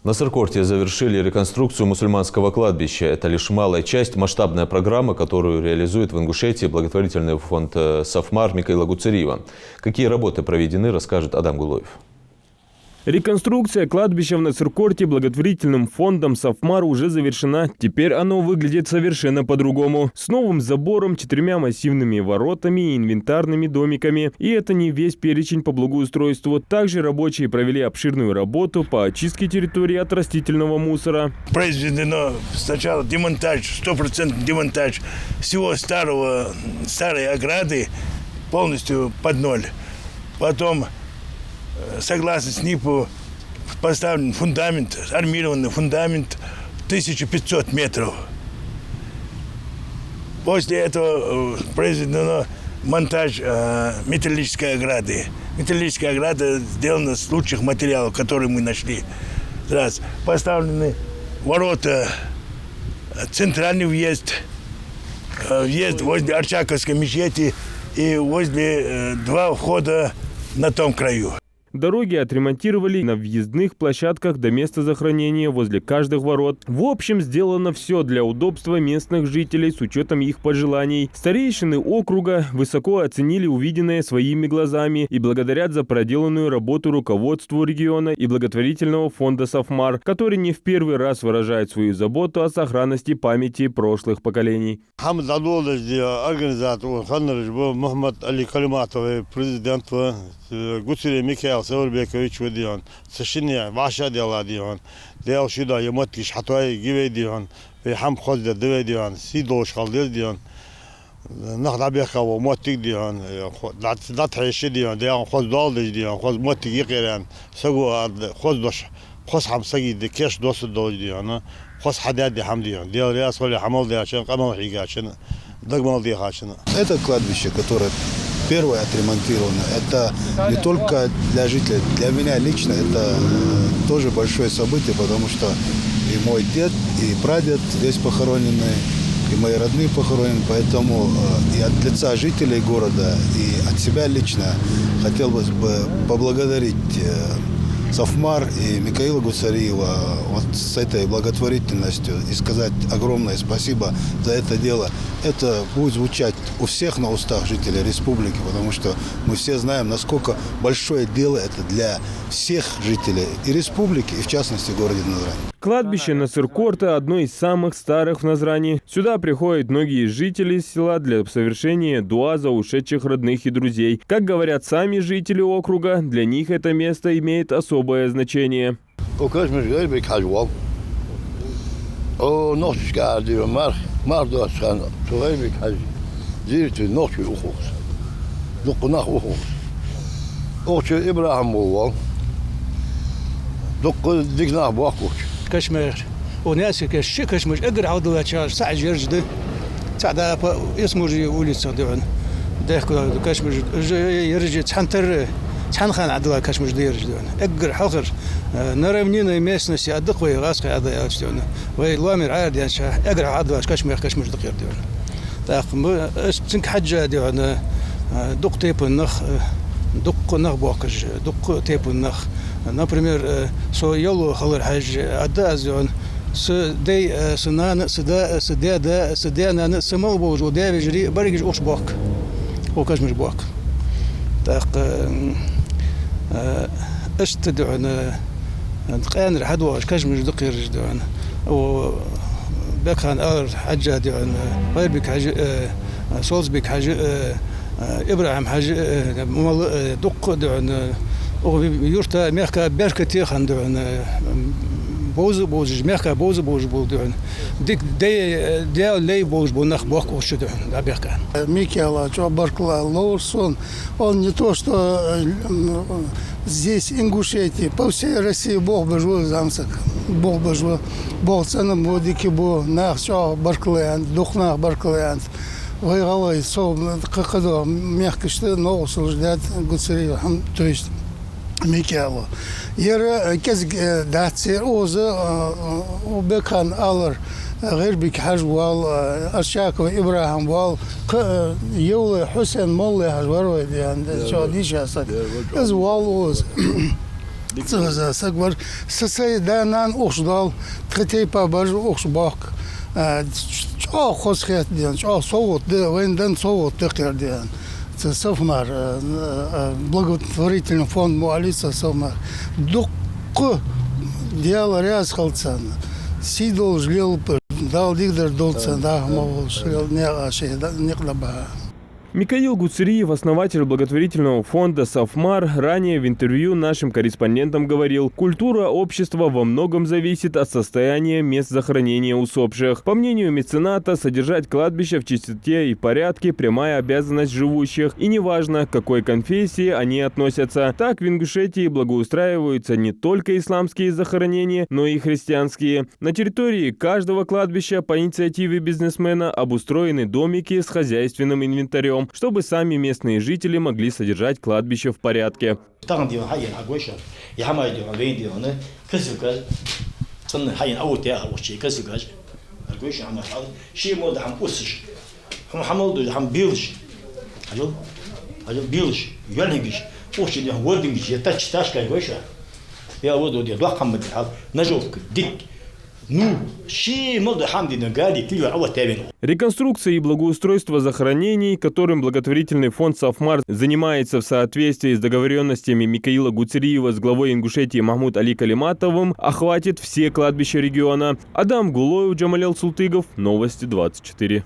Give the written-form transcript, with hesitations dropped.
На Сыркорте завершили реконструкцию мусульманского кладбища. Это лишь малая часть масштабной программы, которую реализует в Ингушетии благотворительный фонд «Сафмар» Микаила Гуцериева. Какие работы проведены, расскажет Адам Гулоев. Реконструкция кладбища в Насыркорте благотворительным фондом «Сафмар» уже завершена. Теперь оно выглядит совершенно по-другому. С новым забором, 4 массивными воротами и инвентарными домиками. И это не весь перечень по благоустройству. Также рабочие провели обширную работу по очистке территории от растительного мусора. Произведено сначала демонтаж, 100% демонтаж всего старой ограды полностью под ноль. Потом, согласно СНИПу, поставлен фундамент, армированный фундамент 1500 метров. После этого произведено монтаж металлической ограды. Металлическая ограда сделана с лучших материалов, которые мы нашли. Раз. Поставлены ворота, центральный въезд возле Арчаковской мечети и возле 2 входа на том краю. Дороги отремонтировали на въездных площадках до места захоронения возле каждых ворот. В общем, сделано все для удобства местных жителей с учетом их пожеланий. Старейшины округа высоко оценили увиденное своими глазами и благодарят за проделанную работу руководству региона и благотворительного фонда «Сафмар», который не в первый раз выражает свою заботу о сохранности памяти прошлых поколений. Саурбекович وديان سشنيا وعشا ديال ديان ديال شيدا يمتكش حتى يجي ديان في حم خد الدوا ديان سيدوش خالد ديان نخدع بيخا ومتك ديان لا تعيش ديان ديان خد دال ديان خد متك يقيران سقوا خدش خص حم سجيد كيش دوس دول ديان خص حداد حم ديال رياس ولا حمل ديال عشان قمر حيجا عشان دقمال ديال عشان. Это кладбище, которое первое отремонтировано, это не только для жителей, для меня лично это тоже большое событие, потому что и мой дед, и прадед здесь похоронены, и мои родные похоронены, поэтому и от лица жителей города, и от себя лично хотелось бы поблагодарить Сафмар и Микаила Гуцериева вот с этой благотворительностью и сказать огромное спасибо за это дело. Это будет звучать у всех на устах жителей республики, потому что мы все знаем, насколько большое дело это для всех жителей и республики, и в частности города Назрани. Кладбище Насыркорта – одно из самых старых в Назрани. Сюда приходят многие жители села для совершения дуа за ушедших родных и друзей. Как говорят сами жители округа, для них это место имеет особое значение. كشمير وناس كشمش اقرا عضله ساعه جرجده ساعه اسمه ولي صدعون ده كشمش يرجع تحنتر تحنخان عضله كشمش ديرجدون اقرا حخر نرى منين ميسنس يدقوا غاسق هذا يشتون وي لامر عادي اقرا عضله كشمش دقير دون تاخ استنك حجه دون دق تيب النخ دق نخ بوكج دق تيب النخ. Например, со елу халыр хаж адда зон с дей сынан сыда на самал божу девижри баригж ошбак окажмиш бак так استدعنا قانر حدواش كشمش دقير جدعنا و بكان حجة دعنا غير بك حاجة صوص بك حاجة إبراهيم حاجة دق دعنا يورتا ميركا بركتي خندون بوز ميركا بوز بولدون ديك دي لي بوز بونах бог ушедун да берка Микаила Баркла Лоурсон, он не то что здесь Ингушетии, по всей России Бог бы жил замсак, Бог бы жил, Бог ценам водики бо на все Барклеан, духнах Барклеан. Вайгалай со какого мягко что нового служдат Гуцериева, то есть Микаила. Яра кез датсер оза وبكان алар غير بك حجوال أشياء إبراهيم وال يول حسين مولى حجوال يعني شو ديش هسه إز والوز Сагвар сосайданан ошдал, третей пабаж ошбак. Хосхет диан, совод, вендан совод текердиан. Совмар, благотворительный фонд Муалиса Совмар. Докко дело рясхалцан. Сидол жлел, дал дигдер долцан, да, мол, жлел не аши, не клаба. Микаил Гуцериев, основатель благотворительного фонда «Совмар», ранее в интервью нашим корреспондентам говорил, культура общества во многом зависит от состояния мест захоронения усопших. По мнению мецената, содержать кладбище в чистоте и порядке – прямая обязанность живущих. И неважно, к какой конфессии они относятся. Так в Ингушетии благоустраиваются не только исламские захоронения, но и христианские. На территории каждого кладбища по инициативе бизнесмена обустроены домики с хозяйственным инвентарем, чтобы сами местные жители могли содержать кладбище в порядке. Реконструкция и благоустройство захоронений, которым благотворительный фонд «Совмар» занимается в соответствии с договоренностями Микаила Гуцериева с главой Ингушетии Махмуд Али Калиматовым, охватит все кладбища региона. Адам Гулоев, Джамалел Султыгов, Новости 24.